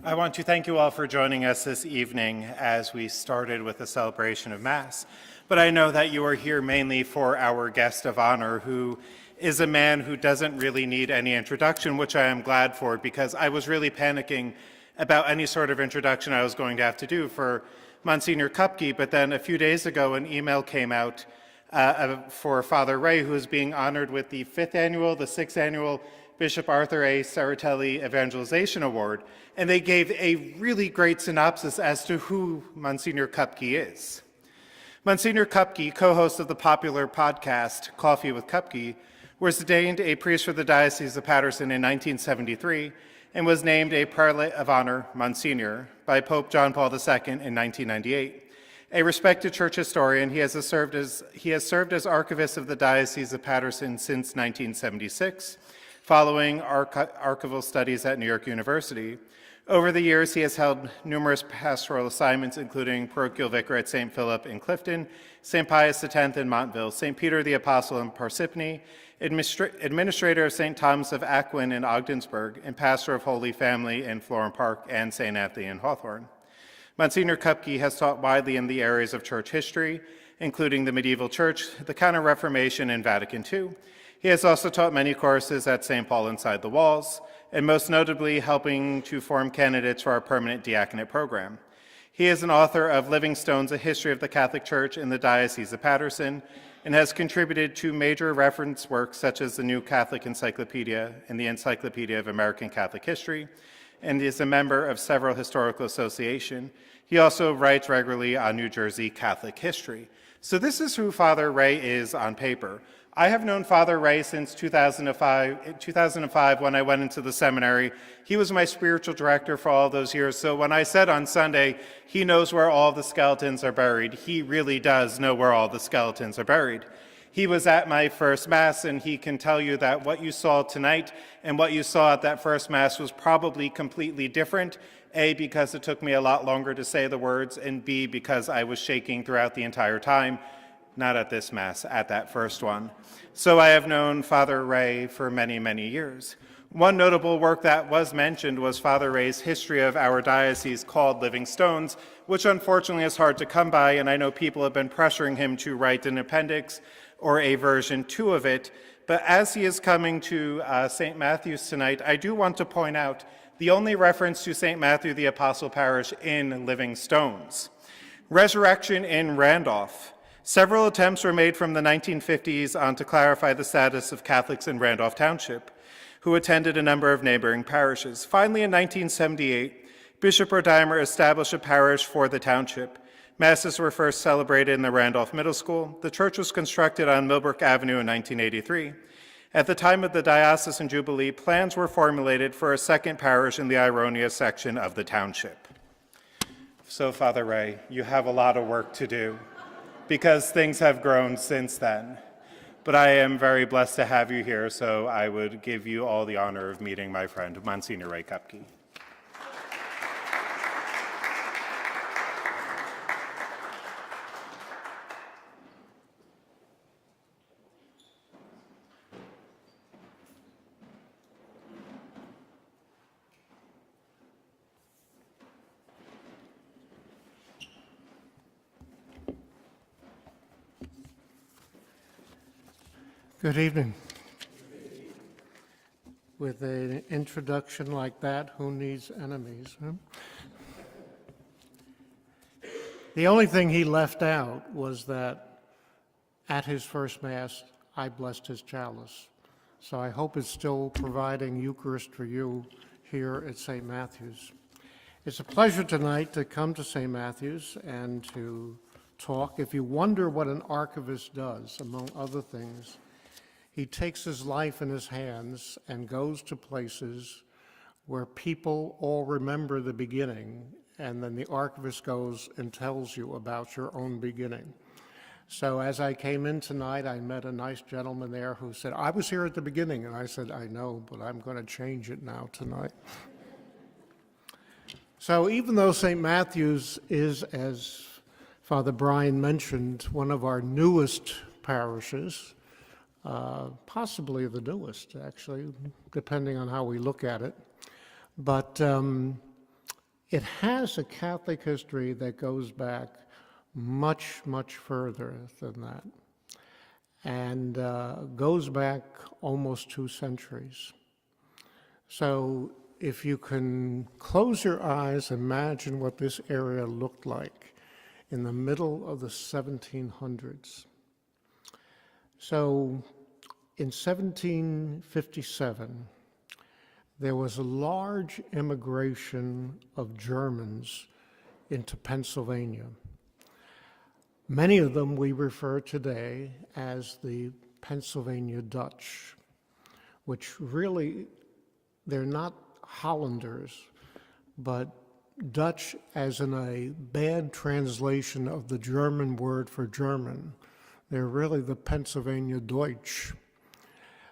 I want to thank you all for joining us this evening as we started with a celebration of Mass. But I know that you are here mainly for our guest of honor, who is a man who doesn't really need any introduction, which I am glad for, because I was really panicking about any sort of introduction I was going to have to do for Msgr Kupke. But then a few days ago, an email came out for Father Ray, who is being honored with the 6th annual Bishop Arthur A. Saratelli Evangelization Award, and they gave a really great synopsis as to who Msgr Kupke is. Msgr Kupke, co-host of the popular podcast Coffee with Kupke, was ordained a priest for the Diocese of Paterson in 1973 and was named a Prelate of Honor, Monsignor, by Pope John Paul II in 1998. A respected church historian, he has served as Archivist of the Diocese of Paterson since 1976, following archival studies at New York University. Over the years, he has held numerous pastoral assignments, including parochial vicar at St. Philip in Clifton, St. Pius X in Montville, St. Peter the Apostle in Parsippany, administrator of St. Thomas of Aquin in Ogdensburg, and pastor of Holy Family in Florham Park and St. Anthony in Hawthorne. Msgr Kupke has taught widely in the areas of church history, including the medieval church, the Counter-Reformation, and Vatican II. He has also taught many courses at St. Paul Inside the Walls, and most notably helping to form candidates for our permanent diaconate program. He is an author of Living Stones, A History of the Catholic Church in the Diocese of Paterson, and has contributed to major reference works such as the New Catholic Encyclopedia and the Encyclopedia of American Catholic History, and is a member of several historical associations. He also writes regularly on New Jersey Catholic history. So this is who Father Ray is on paper. I have known Father Ray since 2005 when I went into the seminary. He was my spiritual director for all those years. So when I said on Sunday, he knows where all the skeletons are buried, he really does know where all the skeletons are buried. He was at my first Mass, and he can tell you that what you saw tonight and what you saw at that first Mass was probably completely different. A, because it took me a lot longer to say the words, and B, because I was shaking throughout the entire time. Not at this Mass, at that first one. So I have known Father Ray for many, many years. One notable work that was mentioned was Father Ray's history of our diocese called Living Stones, which unfortunately is hard to come by, and I know people have been pressuring him to write an appendix or a version 2 of it. But as he is coming to St. Matthew's tonight, I do want to point out the only reference to St. Matthew the Apostle Parish in Living Stones. Resurrection in Randolph. Several attempts were made from the 1950s on to clarify the status of Catholics in Randolph Township, who attended a number of neighboring parishes. Finally, in 1978, Bishop Rodimer established a parish for the township. Masses were first celebrated in the Randolph Middle School. The church was constructed on Millbrook Avenue in 1983. At the time of the Diocesan Jubilee, plans were formulated for a second parish in the Ironia section of the township. So, Father Ray, you have a lot of work to do, because things have grown since then. But I am very blessed to have you here, so I would give you all the honor of meeting my friend, Msgr Ray Kupke. Good evening. With an introduction like that, who needs enemies? Huh? The only thing he left out was that at his first Mass, I blessed his chalice. So I hope it's still providing Eucharist for you here at St. Matthew's. It's a pleasure tonight to come to St. Matthew's and to talk. If you wonder what an archivist does, among other things, he takes his life in his hands and goes to places where people all remember the beginning, and then the archivist goes and tells you about your own beginning. So as I came in tonight, I met a nice gentleman there who said, I was here at the beginning, and I said, I know, but I'm going to change it now tonight. So even though St. Matthew's is, as Father Brian mentioned, one of our newest parishes, possibly the newest, actually, depending on how we look at it. But It has a Catholic history that goes back much, much further than that, and goes back almost 2 centuries. So if you can close your eyes, imagine what this area looked like in the middle of the 1700s. So in 1757, there was a large immigration of Germans into Pennsylvania. Many of them we refer today as the Pennsylvania Dutch, which really, they're not Hollanders, but Dutch as in a bad translation of the German word for German. They're really the Pennsylvania Deutsch.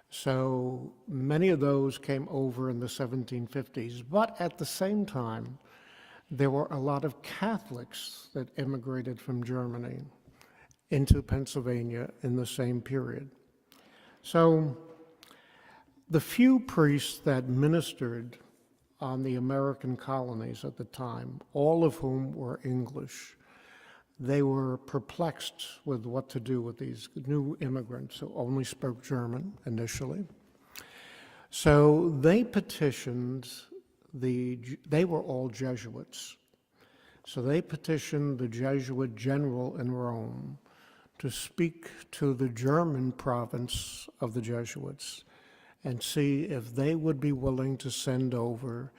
So many of those came over in the 1750s, but at the same time, there were a lot of Catholics that immigrated from Germany into Pennsylvania in the same period. So the few priests that ministered on the American colonies at the time, all of whom were English, they were perplexed with what to do with these new immigrants who only spoke German initially. So they petitioned they were all Jesuits. So they petitioned the Jesuit general in Rome to speak to the German province of the Jesuits and see if they would be willing to send over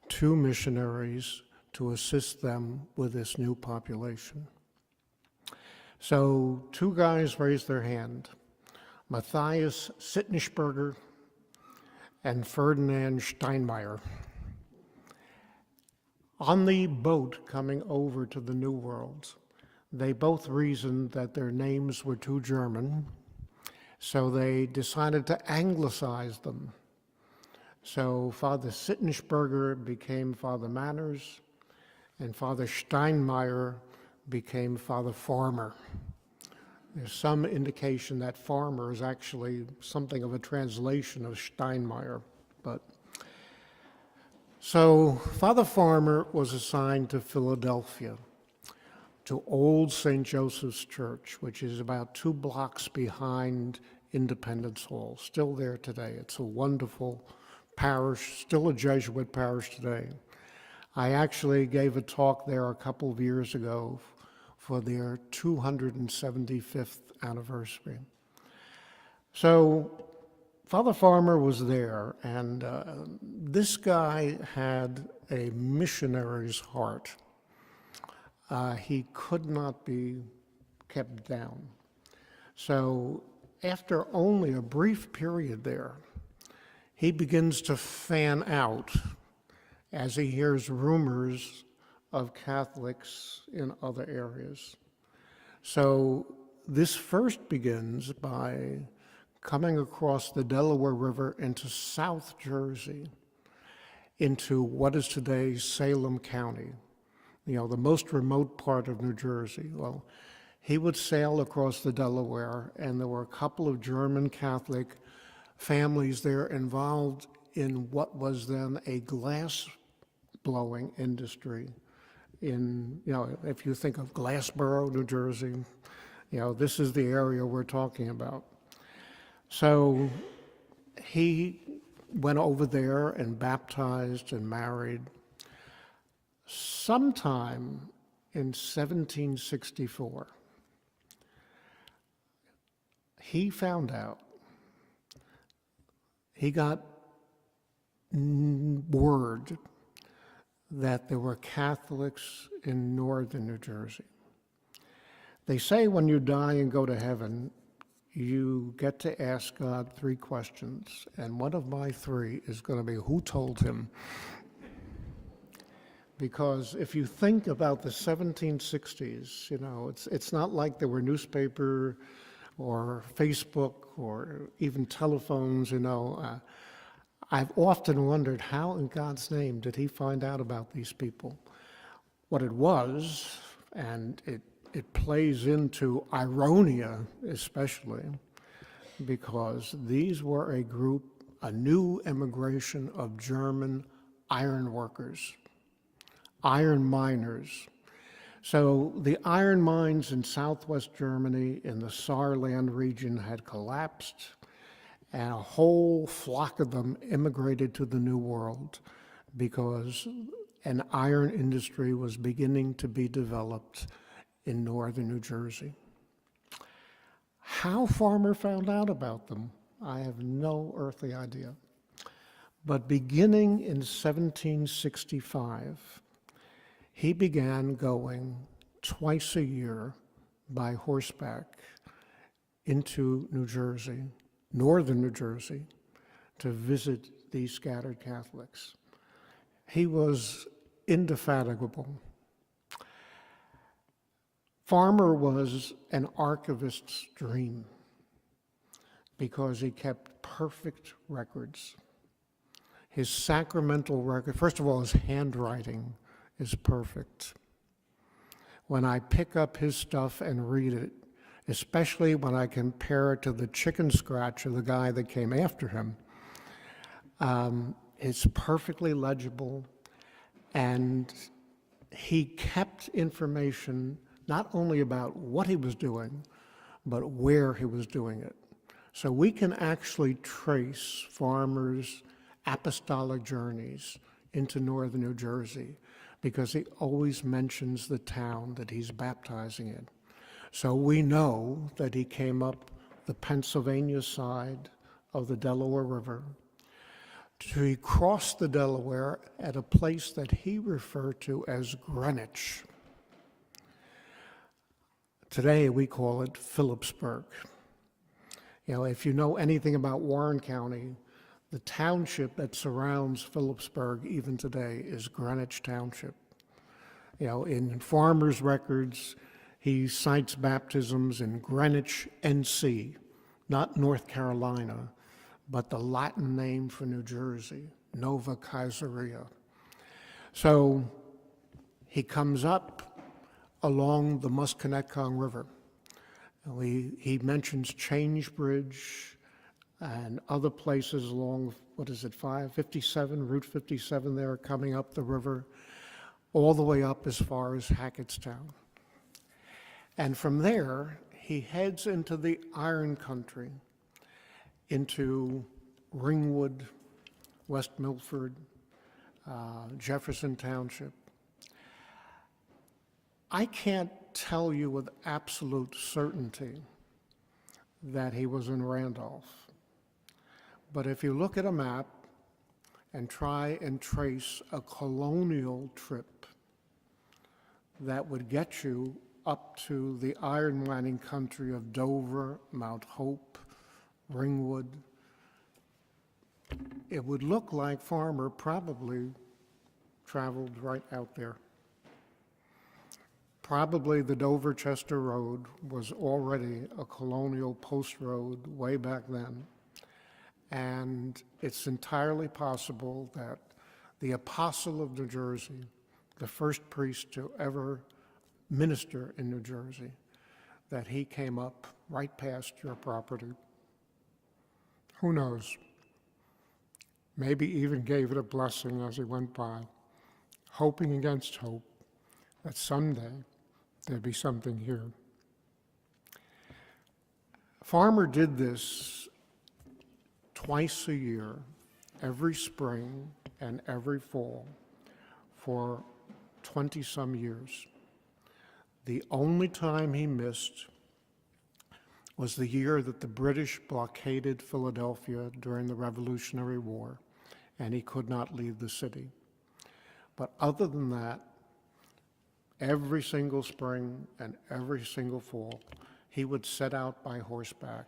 2 missionaries to assist them with this new population. So 2 guys raised their hand, Matthias Sittenberger and Ferdinand Steinmeier. On the boat coming over to the New World, they both reasoned that their names were too German, so they decided to anglicize them. So Father Sittenberger became Father Manners, and Father Steinmeier became Father Farmer. There's some indication that Farmer is actually something of a translation of Steinmeier, but so Father Farmer was assigned to Philadelphia, to Old St. Joseph's Church, which is about 2 blocks behind Independence Hall, still there today. It's a wonderful parish, still a Jesuit parish today. I actually gave a talk there a couple of years ago for their 275th anniversary. So Father Farmer was there, and this guy had a missionary's heart. He could not be kept down. So after only a brief period there, he begins to fan out as he hears rumors of Catholics in other areas. So this first begins by coming across the Delaware River into South Jersey, into what is today Salem County, the most remote part of New Jersey. Well, he would sail across the Delaware, and there were a couple of German Catholic families there involved in what was then a glass blowing industry in, if you think of Glassboro, New Jersey, this is the area we're talking about. So he went over there and baptized and married. Sometime in 1764, he found out, he got word that there were Catholics in northern New Jersey. They say when you die and go to heaven, you get to ask God 3 questions, and one of my 3 is going to be, who told him? Because if you think about the 1760s, it's not like there were newspaper or Facebook or even telephones, I've often wondered how in God's name did he find out about these people? What it was, and it plays into Ironia especially, because these were a group, a new immigration of German iron workers. iron miners. So the iron mines in southwest Germany in the Saarland region had collapsed, and a whole flock of them immigrated to the New World because an iron industry was beginning to be developed in northern New Jersey. How Farmer found out about them, I have no earthly idea. But beginning in 1765, he began going twice a year by horseback into New Jersey, northern New Jersey, to visit these scattered Catholics. He was indefatigable. Farmer was an archivist's dream because he kept perfect records. His sacramental record, first of all, his handwriting is perfect. When I pick up his stuff and read it, especially when I compare it to the chicken scratch of the guy that came after him, it's perfectly legible, and he kept information not only about what he was doing, but where he was doing it. So we can actually trace Farmer's apostolic journeys into northern New Jersey because he always mentions the town that he's baptizing in. So we know that he came up the Pennsylvania side of the Delaware River. He crossed the Delaware at a place that he referred to as Greenwich. Today we call it Phillipsburg. You know, if you know anything about Warren County, the township that surrounds Phillipsburg even today is Greenwich Township. You know, in Farmer's records, he cites baptisms in Greenwich, NC, not North Carolina, but the Latin name for New Jersey, Nova Caesarea. So he comes up along the Musconetcong River. He mentions Change Bridge and other places along, what is it, 557, Route 57 there, coming up the river, all the way up as far as Hackettstown. And from there, he heads into the iron country, into Ringwood, West Milford, Jefferson Township. I can't tell you with absolute certainty that he was in Randolph. But if you look at a map and try and trace a colonial trip that would get you up to the iron mining country of Dover, Mount Hope, Ringwood, it would look like Farmer probably traveled right out there. Probably the Dover-Chester Road was already a colonial post road way back then. And it's entirely possible that the Apostle of New Jersey, the first priest to ever minister in New Jersey, that he came up right past your property. Who knows? Maybe even gave it a blessing as he went by, hoping against hope that someday there'd be something here. Farmer did this twice a year, every spring and every fall, for 20-some years. The only time he missed was the year that the British blockaded Philadelphia during the Revolutionary War, and he could not leave the city. But other than that, every single spring and every single fall, he would set out by horseback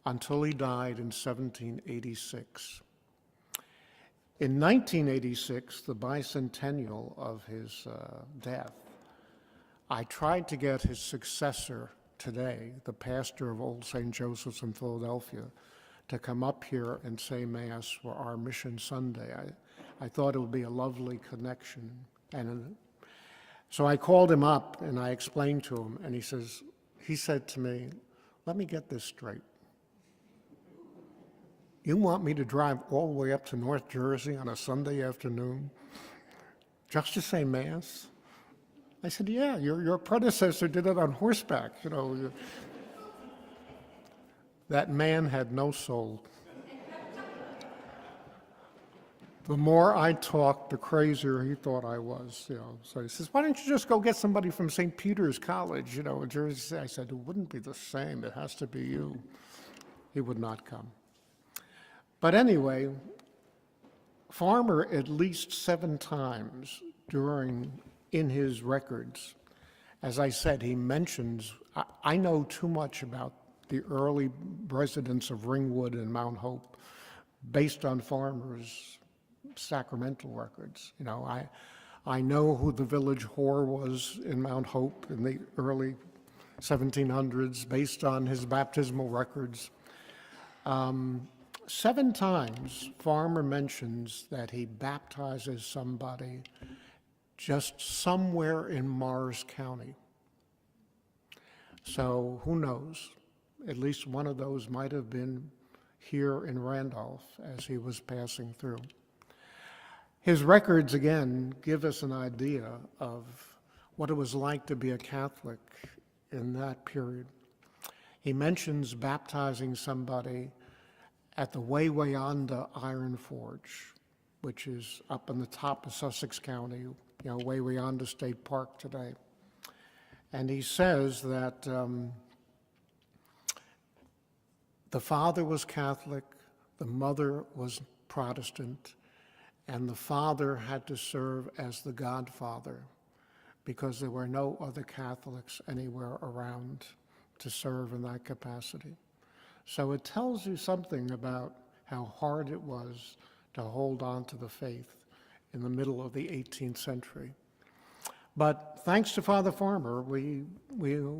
until he died in 1786. In 1986, the bicentennial of his death, I tried to get his successor today, the pastor of Old St. Joseph's in Philadelphia, to come up here and say Mass for our Mission Sunday. I thought it would be a lovely connection. And so I called him up and I explained to him, and he said to me, let me get this straight. You want me to drive all the way up to North Jersey on a Sunday afternoon? just to say Mass? I said, yeah, your predecessor did it on horseback, you know. That man had no soul. The more I talked, the crazier he thought I was, you know. So he says, why don't you just go get somebody from St. Peter's College, you know, in Jersey? I said, it wouldn't be the same. It has to be you. He would not come. But anyway, Farmer at least 7 times in his records, as I said, he mentions, I know too much about the early residents of Ringwood and Mount Hope based on Farmer's sacramental records. You know, I know who the village whore was in Mount Hope in the early 1700s based on his baptismal records. 7 times Farmer mentions that he baptizes somebody just somewhere in Mars County. So who knows? At least one of those might have been here in Randolph as he was passing through. His records, again, give us an idea of what it was like to be a Catholic in that period. He mentions baptizing somebody at the Wawayanda Iron Forge, which is up on the top of Sussex County, you know, Wawayanda State Park today. And he says that the father was Catholic, the mother was Protestant, and the father had to serve as the godfather because there were no other Catholics anywhere around to serve in that capacity. So it tells you something about how hard it was to hold on to the faith in the middle of the 18th century. But thanks to Father Farmer, we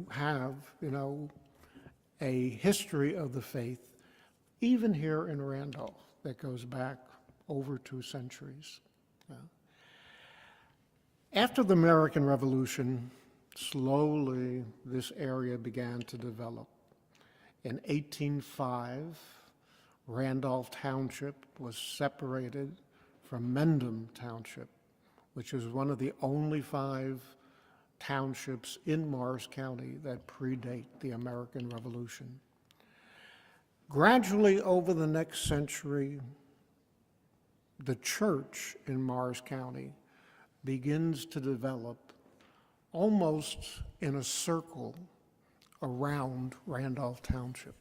have, you know, a history of the faith, even here in Randolph, that goes back over 2 centuries. After the American Revolution, slowly this area began to develop. In 1805, Randolph Township was separated from Mendham Township, which is one of the only 5 townships in Morris County that predate the American Revolution. Gradually, over the next century, the church in Morris County begins to develop almost in a circle around Randolph Township.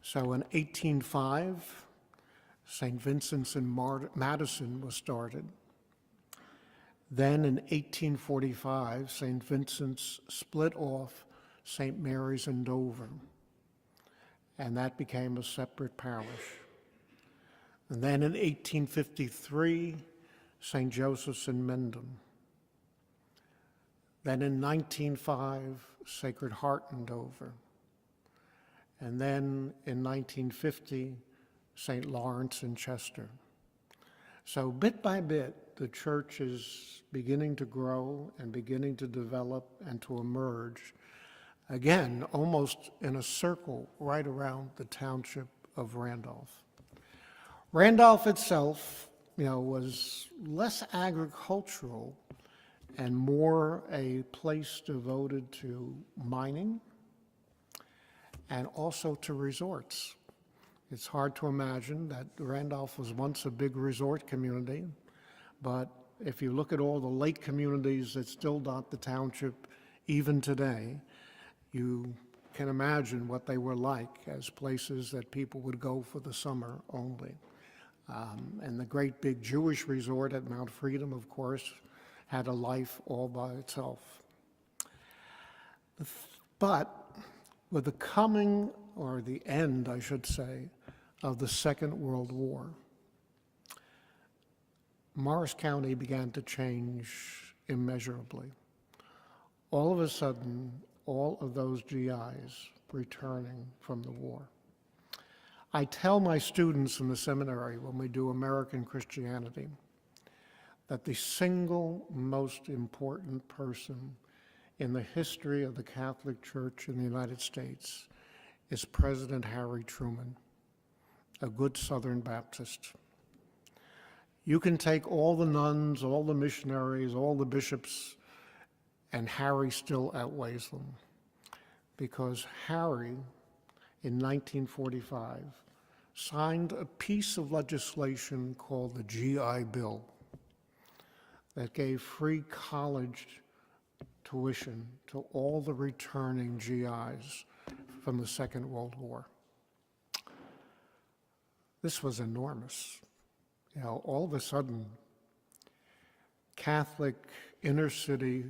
So in 1805, St. Vincent's in Madison was started. Then in 1845, St. Vincent's split off St. Mary's in Dover, and that became a separate parish. And then in 1853, St. Joseph's in Mendham. Then in 1905, Sacred Heart in Dover. And then in 1950, St. Lawrence in Chester. So bit by bit, the church is beginning to grow and beginning to develop and to emerge, again, almost in a circle right around the township of Randolph. Randolph itself, you know, was less agricultural and more a place devoted to mining and also to resorts. It's hard to imagine that Randolph was once a big resort community, but if you look at all the lake communities that still dot the township even today, you can imagine what they were like as places that people would go for the summer only. And the great big Jewish resort at Mount Freedom, of course, had a life all by itself. But with the coming, or the end, I should say, of the Second World War, Morris County began to change immeasurably. All of a sudden, all of those GIs returning from the war. I tell my students in the seminary when we do American Christianity that the single most important person in the history of the Catholic Church in the United States is President Harry Truman, a good Southern Baptist. You can take all the nuns, all the missionaries, all the bishops, and Harry still outweighs them. Because Harry, in 1945, signed a piece of legislation called the GI Bill that gave free college tuition to all the returning GIs from the Second World War. This was enormous. You know, all of a sudden, Catholic inner city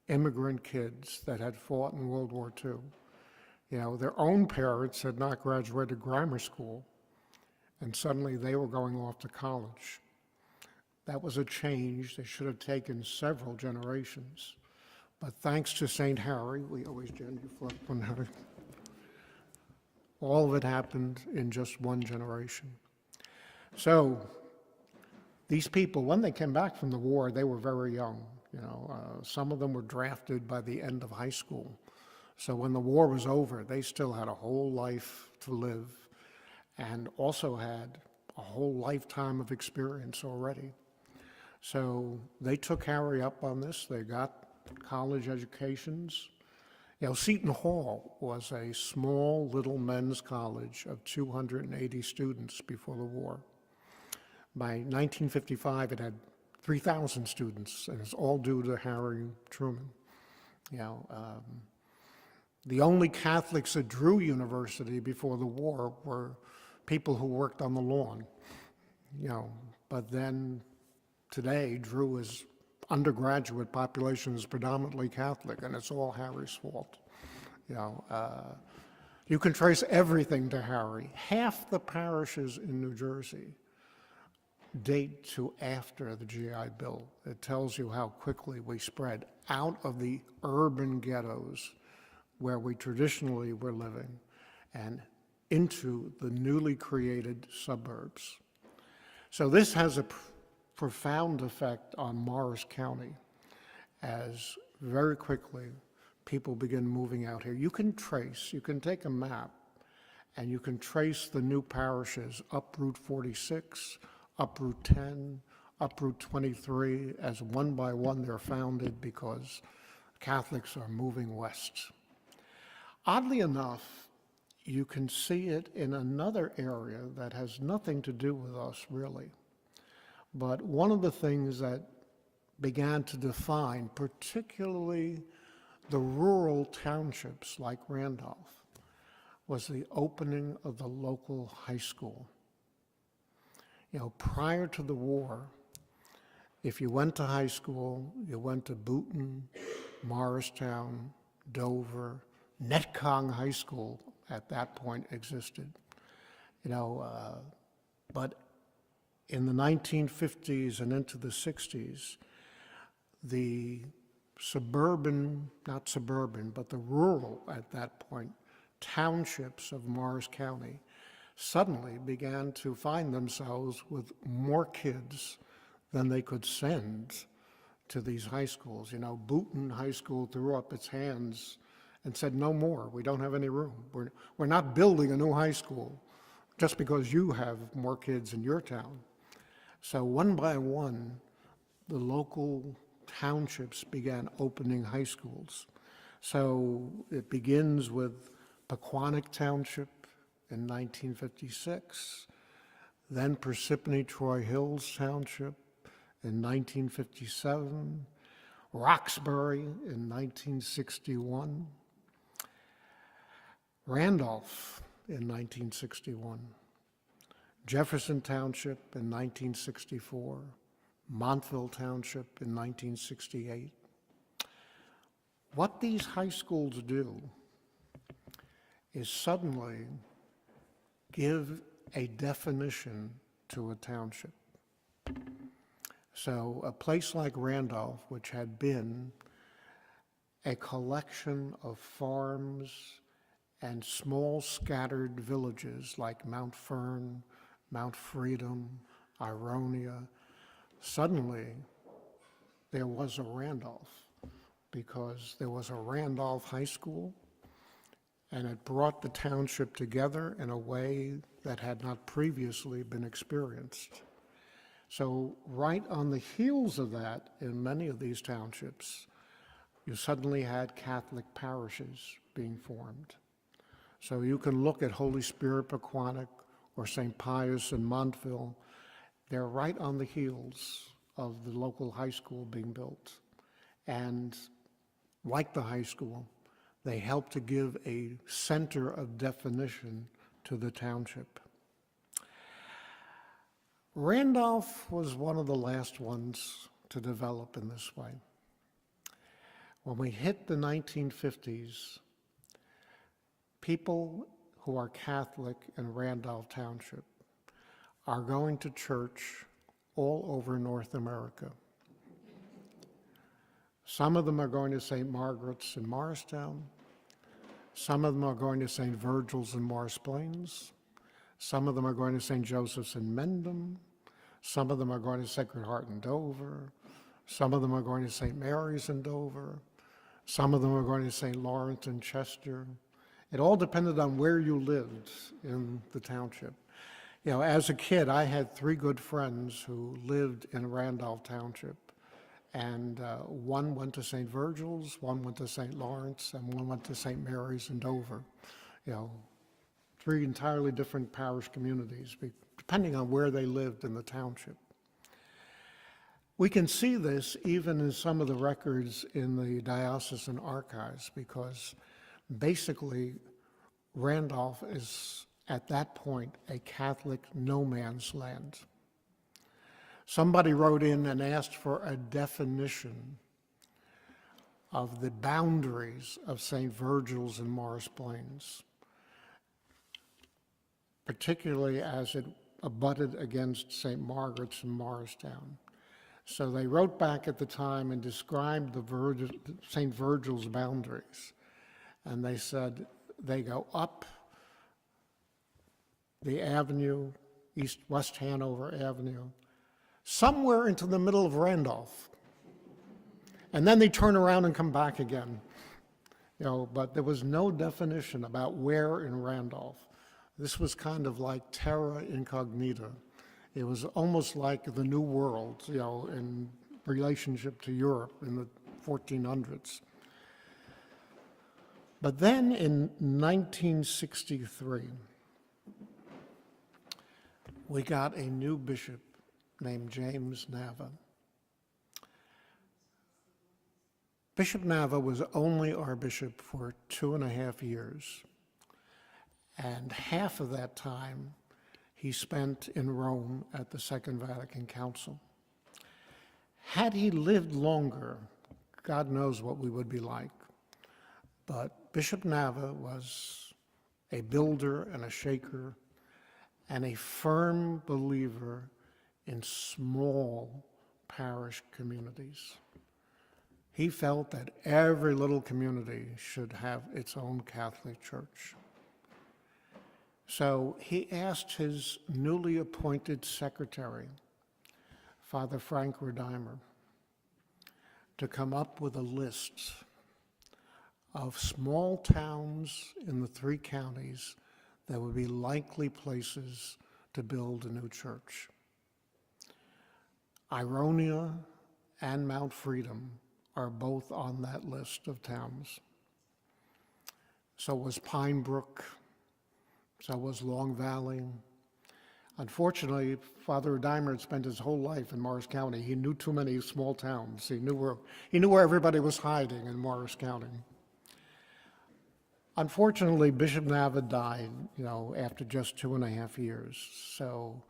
immigrant kids that had fought in World War II, you know, their own parents had not graduated grammar school, and suddenly they were going off to college. That was a change that should have taken several generations. But thanks to St. Harry, we always genuflect on Harry, all of it happened in just one generation. So these people, when they came back from the war, they were very young. You know, some of them were drafted by the end of high school. So when the war was over, they still had a whole life to live and also had a whole lifetime of experience already. So they took Harry up on this. They got college educations. You know, Seton Hall was a small little men's college of 280 students before the war. By 1955, it had 3,000 students, and it's all due to Harry Truman. You know, the only Catholics at Drew University before the war were people who worked on the lawn. You know, but then today, Drew is undergraduate population is predominantly Catholic, and it's all Harry's fault. You know, you can trace everything to Harry. Half the parishes in New Jersey date to after the GI Bill. It tells you how quickly we spread out of the urban ghettos where we traditionally were living and into the newly created suburbs. So this has a profound effect on Morris County as very quickly people begin moving out here. You can take a map and you can trace the new parishes up Route 46, up Route 10, up Route 23, as one by one they're founded because Catholics are moving west. Oddly enough, you can see it in another area that has nothing to do with us really. But one of the things that began to define particularly the rural townships like Randolph was the opening of the local high school. You know, prior to the war, if you went to high school, you went to Boonton, Morristown, Dover, Netcong High School at that point existed. You know, but in the 1950s and into the 60s, the not suburban, but the rural at that point, townships of Morris County suddenly began to find themselves with more kids than they could send to these high schools. You know, Boonton High School threw up its hands and said, no more, we don't have any room. We're not building a new high school just because you have more kids in your town. So one by one, the local townships began opening high schools. So it begins with Pequannock Township in 1956, then Parsippany Troy Hills Township in 1957, Roxbury in 1961, Randolph in 1961, Jefferson Township in 1964, Montville Township in 1968. What these high schools do is suddenly give a definition to a township. So a place like Randolph, which had been a collection of farms and small scattered villages like Mount Fern, Mount Freedom, Ironia, suddenly there was a Randolph because there was a Randolph High School, and it brought the township together in a way that had not previously been experienced. So right on the heels of that, in many of these townships, you suddenly had Catholic parishes being formed. So you can look at Holy Spirit, Pequannock, or St. Pius in Montville. They're right on the heels of the local high school being built. And like the high school, they help to give a center of definition to the township. Randolph was one of the last ones to develop in this way. When we hit the 1950s, people who are Catholic in Randolph Township are going to church all over North America. Some of them are going to St. Margaret's in Morristown. Some of them are going to St. Virgil's in Morris Plains. Some of them are going to St. Joseph's in Mendham. Some of them are going to Sacred Heart in Dover. Some of them are going to St. Mary's in Dover. Some of them are going to St. Lawrence in Chester. It all depended on where you lived in the township. You know, as a kid, I had 3 good friends who lived in Randolph Township. And one went to St. Virgil's, one went to St. Lawrence, and one went to St. Mary's in Dover. You know, 3 entirely different parish communities, depending on where they lived in the township. We can see this even in some of the records in the diocesan archives, because basically Randolph is, at that point, a Catholic no man's land. Somebody wrote in and asked for a definition of the boundaries of St. Virgil's and Morris Plains, particularly as it abutted against St. Margaret's and Morristown. So they wrote back at the time and described the St. Virgil's boundaries. And they said they go up the avenue, West Hanover Avenue, somewhere into the middle of Randolph. And then they turn around and come back again. You know, but there was no definition about where in Randolph. This was kind of like terra incognita. It was almost like the New World, you know, in relationship to Europe in the 1400s. But then in 1963, we got a new bishop named James Nava. Bishop Nava was only our bishop for 2.5 years, and half of that time he spent in Rome at the Second Vatican Council. Had he lived longer, God knows what we would be like, but Bishop Nava was a builder and a shaker and a firm believer in small parish communities. He felt that every little community should have its own Catholic church. So he asked his newly appointed secretary, Father Frank Redimer, to come up with a list of small towns in the 3 counties that would be likely places to build a new church. Ironia and Mount Freedom are both on that list of towns. So was Pine Brook, so was Long Valley. Unfortunately, Father Redimer had spent his whole life in Morris County. He knew too many small towns. He knew where everybody was hiding in Morris County. Unfortunately, Bishop Nava died, you know, after just 2.5 years. So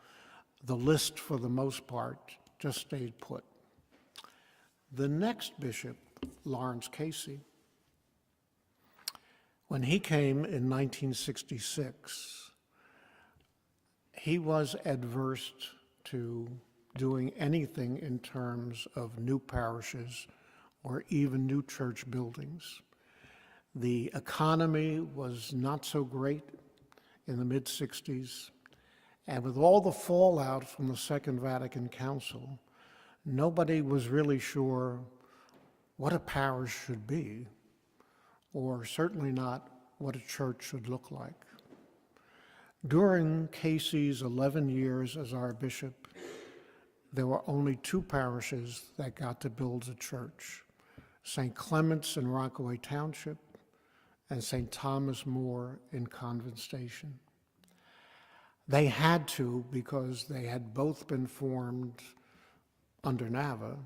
the list, for the most part, just stayed put. The next bishop, Lawrence Casey, when he came in 1966, he was adverse to doing anything in terms of new parishes or even new church buildings. The economy was not so great in the mid-60s, and with all the fallout from the Second Vatican Council, nobody was really sure what a parish should be, or certainly not what a church should look like. During Casey's 11 years as our bishop, there were only two parishes that got to build a church: St. Clement's in Rockaway Township and St. Thomas More in Convent Station. They had to because they had both been formed under NAVA,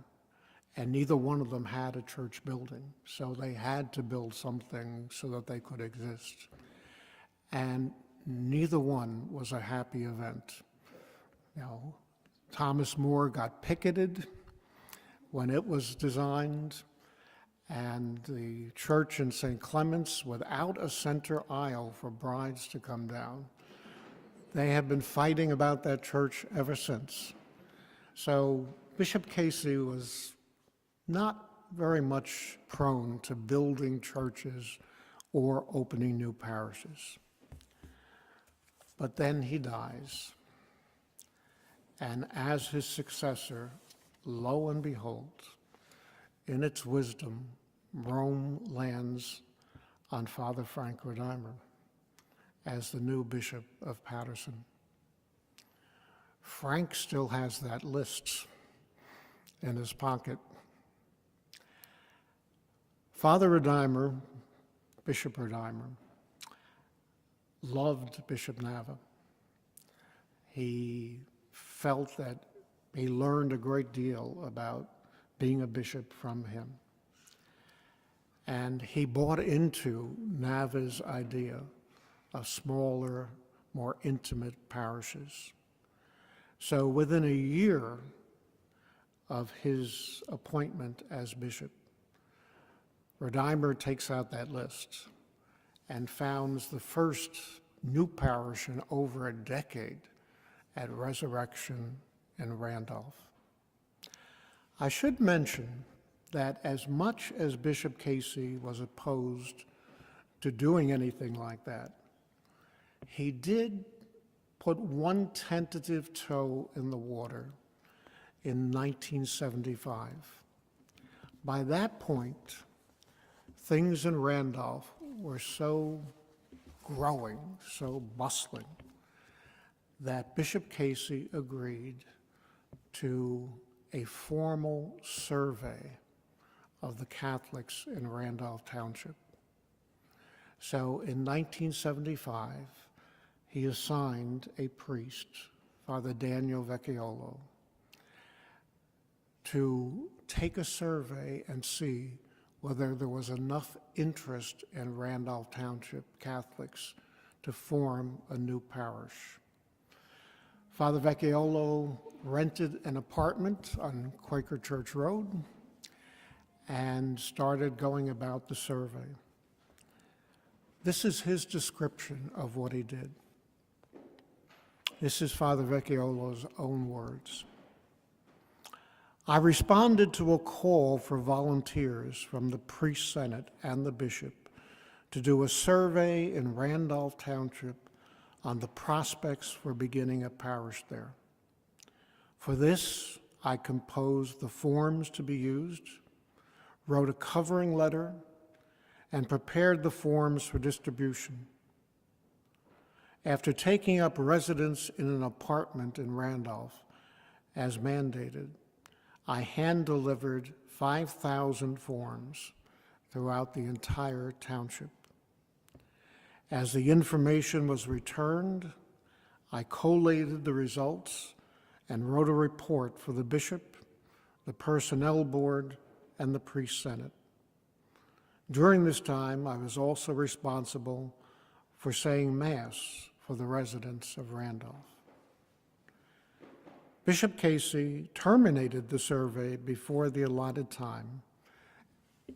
and neither one of them had a church building. So they had to build something so that they could exist. And neither one was a happy event. Thomas More got picketed when it was designed, and the church in St. Clement's, without a center aisle for brides to come down, they have been fighting about that church ever since. So Bishop Casey was not very much prone to building churches or opening new parishes. But then he dies, and as his successor, lo and behold, in its wisdom, Rome lands on Father Frank Rodimer as the new Bishop of Paterson. Frank still has that list in his pocket. Father Rodimer, Bishop Rodimer, loved Bishop Nava. He felt that he learned a great deal about being a bishop from him. And he bought into Nava's idea of smaller, more intimate parishes. So within a year of his appointment as bishop, Rodimer takes out that list and founds the first new parish in over a decade at Resurrection in Randolph. I should mention that as much as Bishop Casey was opposed to doing anything like that, he did put one tentative toe in the water in 1975. By that point, things in Randolph were so growing, so bustling, that Bishop Casey agreed to a formal survey of the Catholics in Randolph Township. So in 1975, he assigned a priest, Father Daniel Vecchiolo, to take a survey and see whether there was enough interest in Randolph Township Catholics to form a new parish. Father Vecchiolo rented an apartment on Quaker Church Road and started going about the survey. This is his description of what he did. This is Father Vecchiolo's own words. I responded to a call for volunteers from the priest senate and the bishop to do a survey in Randolph Township on the prospects for beginning a parish there. For this, I composed the forms to be used, wrote a covering letter, and prepared the forms for distribution. After taking up residence in an apartment in Randolph, as mandated, I hand-delivered 5,000 forms throughout the entire township. As the information was returned, I collated the results and wrote a report for the bishop, the personnel board, and the priest senate. During this time, I was also responsible for saying Mass for the residents of Randolph. Bishop Casey terminated the survey before the allotted time,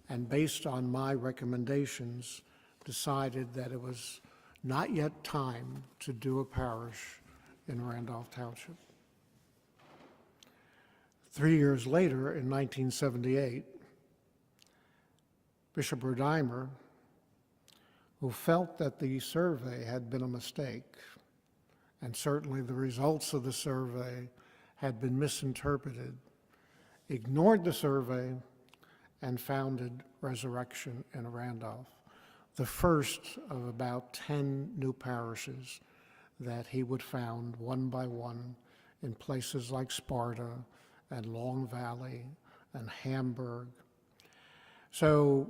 and based on my recommendations, decided that it was not yet time to do a parish in Randolph Township. 3 years later, in 1978, Bishop Rodimer, who felt that the survey had been a mistake, and certainly the results of the survey had been misinterpreted, ignored the survey and founded Resurrection in Randolph, the first of about 10 new parishes that he would found one by one in places like Sparta and Long Valley and Hamburg. So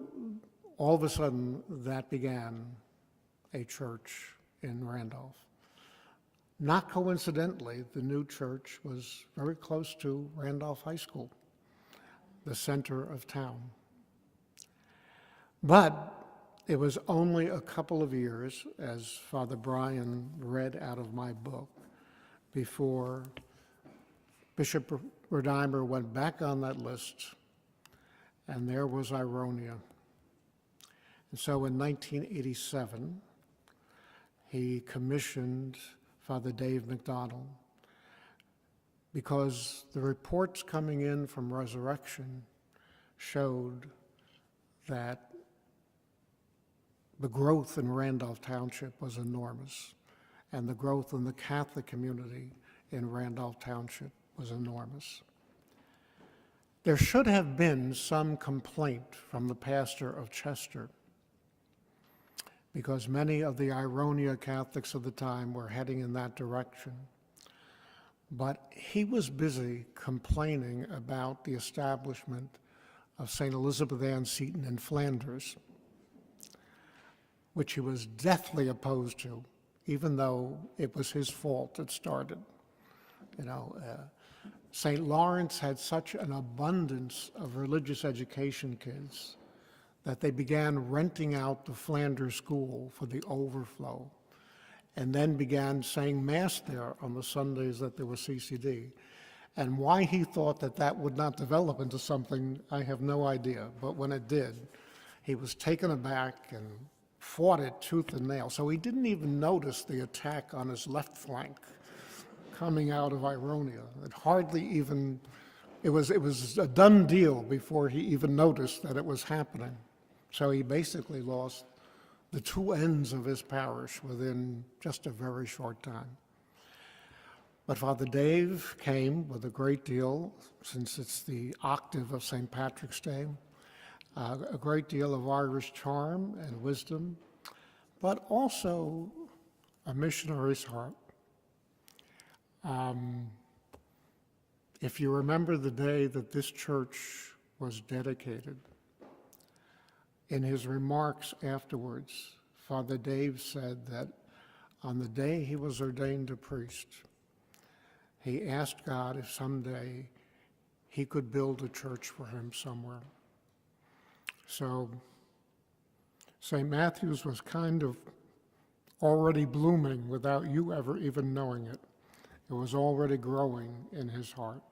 all of a sudden, that began a church in Randolph. Not coincidentally, the new church was very close to Randolph High School, the center of town. But it was only a couple of years, as Father Brian read out of my book, before Bishop Redimer went back on that list, and there was Ironia. And so in 1987, he commissioned Father Dave McDonald, because the reports coming in from Resurrection showed that the growth in Randolph Township was enormous, and the growth in the Catholic community in Randolph Township was enormous. There should have been some complaint from the pastor of Chester, because many of the Ironia Catholics of the time were heading in that direction. But he was busy complaining about the establishment of St. Elizabeth Ann Seton in Flanders, which he was deathly opposed to, even though it was his fault it started. St. Lawrence had such an abundance of religious education kids that they began renting out the Flanders School for the overflow, and then began saying Mass there on the Sundays that there was CCD. And why he thought that that would not develop into something, I have no idea. But when it did, he was taken aback and fought it tooth and nail. So he didn't even notice the attack on his left flank coming out of Ironia. It hardly even, it was a done deal before he even noticed that it was happening. So he basically lost the two ends of his parish within just a very short time. But Father Dave came with a great deal, since it's the octave of St. Patrick's Day, a great deal of Irish charm and wisdom, but also a missionary's heart. If you remember the day that this church was dedicated, in his remarks afterwards, Father Dave said that on the day he was ordained a priest, he asked God if someday he could build a church for him somewhere. So St. Matthew's was kind of already blooming without you ever even knowing it. It was already growing in his heart.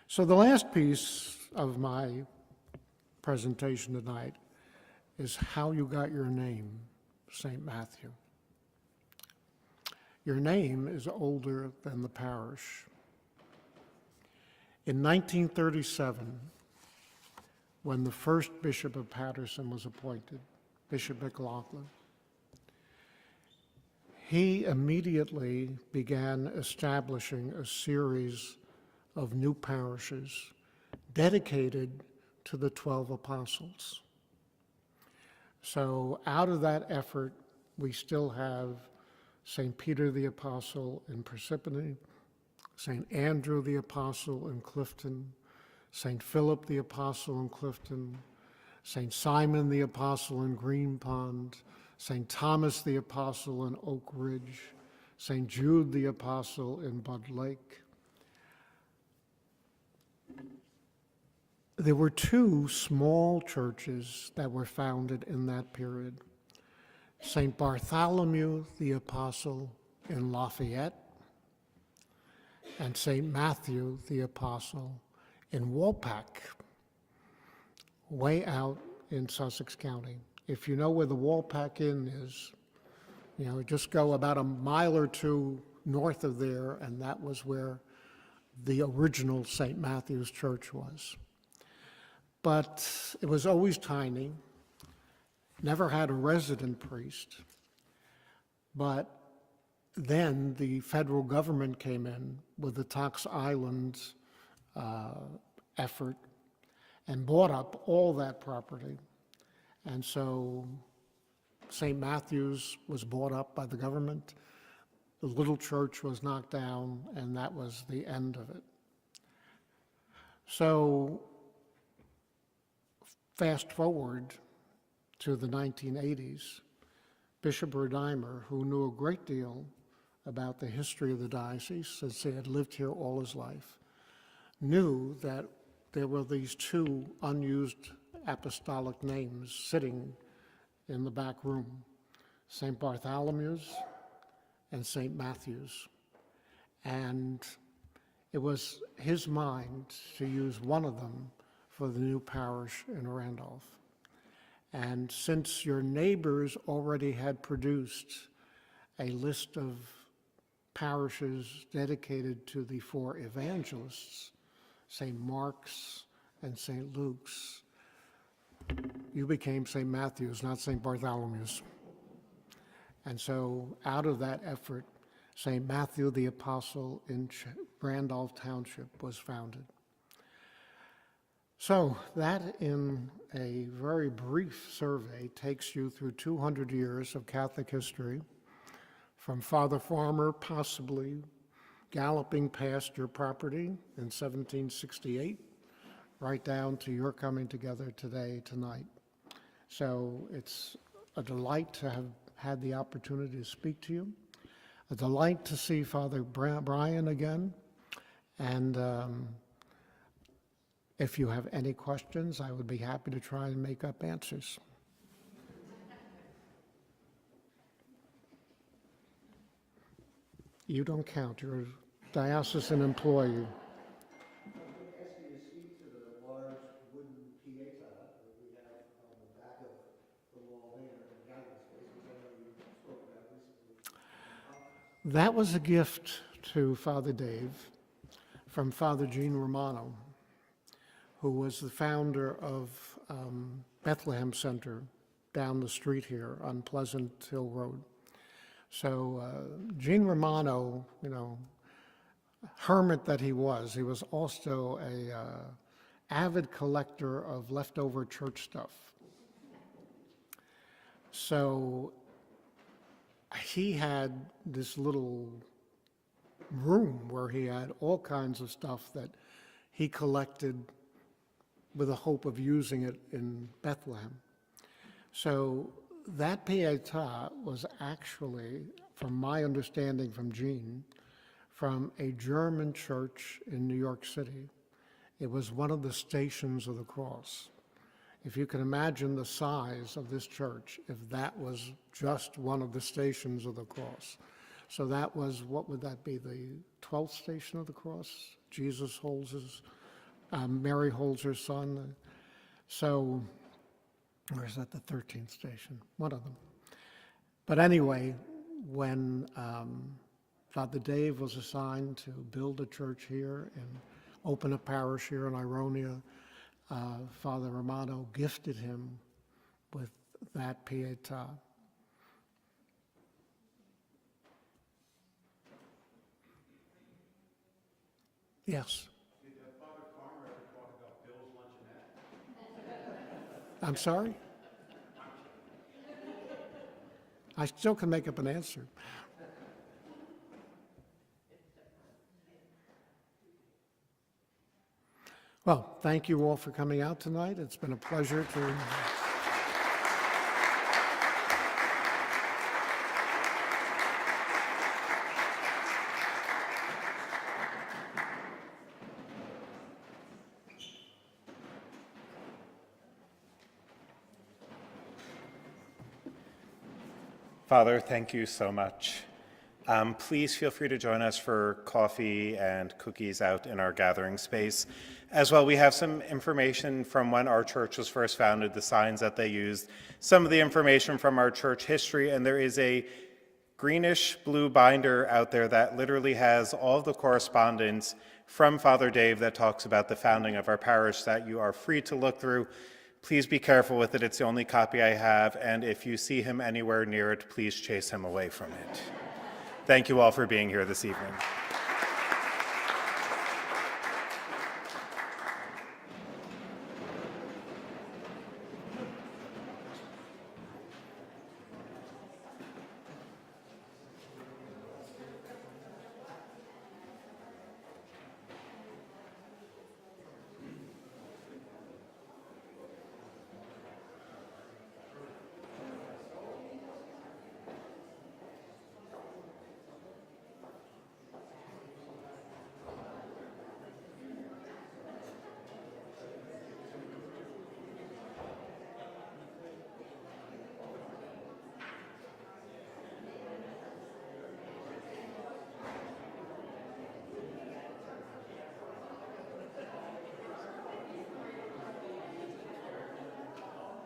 So the last piece of my presentation tonight is how you got your name, St. Matthew. Your name is older than the parish. In 1937, when the first Bishop of Paterson was appointed, Bishop McLaughlin, he immediately began establishing a series of new parishes dedicated to the 12 apostles. So out of that effort, we still have St. Peter the Apostle in Parsippany, St. Andrew the Apostle in Clifton, St. Philip the Apostle in Clifton, St. Simon the Apostle in Green Pond, St. Thomas the Apostle in Oak Ridge, St. Jude the Apostle in Bud Lake. There were two small churches that were founded in that period. St. Bartholomew the Apostle in Lafayette and St. Matthew the Apostle in Walpack, way out in Sussex County. If you know where the Walpack Inn is, just go about a mile or two north of there, and that was where the original St. Matthew's Church was. But it was always tiny, never had a resident priest. But then the federal government came in with the Tox Islands effort and bought up all that property. And so St. Matthew's was bought up by the government. the little church was knocked down, and that was the end of it. So fast forward to the 1980s, Bishop Rodimer, who knew a great deal about the history of the diocese, since he had lived here all his life, knew that there were these two unused apostolic names sitting in the back room, St. Bartholomew's and St. Matthew's. And it was his mind to use one of them for the new parish in Randolph. And since your neighbors already had produced a list of parishes dedicated to the four evangelists, St. Mark's and St. Luke's, you became St. Matthew's, not St. Bartholomew's. And so out of that effort, St. Matthew the Apostle in Randolph Township was founded. So that, in a very brief survey, takes you through 200 years of Catholic history, from Father Farmer possibly galloping past your property in 1768, right down to your coming together tonight. So it's a delight to have had the opportunity to speak to you, a delight to see Father Brian again, and if you have any questions, I would be happy to try and make up answers. You don't count, you're a diocesan employee. I'm ask you to speak to the large wooden pieta that we have on the back of the wall there in the gathering space, which I know you spoke about recently. That was a gift to Father Dave from Father Gene Romano, who was the founder of Bethlehem Center down the street here on Pleasant Hill Road. So Gene Romano, hermit that he was also a avid collector of leftover church stuff. So he had this little room where he had all kinds of stuff that he collected with the hope of using it in Bethlehem. So that pietà was actually, from my understanding from Gene, from a German church in New York City. It was one of the Stations of the Cross. If you can imagine the size of this church, if that was just one of the Stations of the Cross. So that was, what would that be, the 12th Station of the Cross? Jesus holds his, Mary holds her son. So, or is that the 13th station? One of them. But anyway, when Father Dave was assigned to build a church here and open a parish here in Ironia, Father Romano gifted him with that pietà. Yes. Did Father Farmer ever talk about Bill's luncheonette? I'm sorry? I still can make up an answer. Well, thank you all for coming out tonight. It's been a pleasure to... Father, thank you so much. Please feel free to join us for coffee and cookies out in our gathering space. As well, we have some information from when our church was first founded, the signs that they used, some of the information from our church history, and there is a greenish blue binder out there that literally has all of the correspondence from Father Dave that talks about the founding of our parish that you are free to look through. Please be careful with it. It's the only copy I have, and if you see him anywhere near it, please chase him away from it. Thank you all for being here this evening.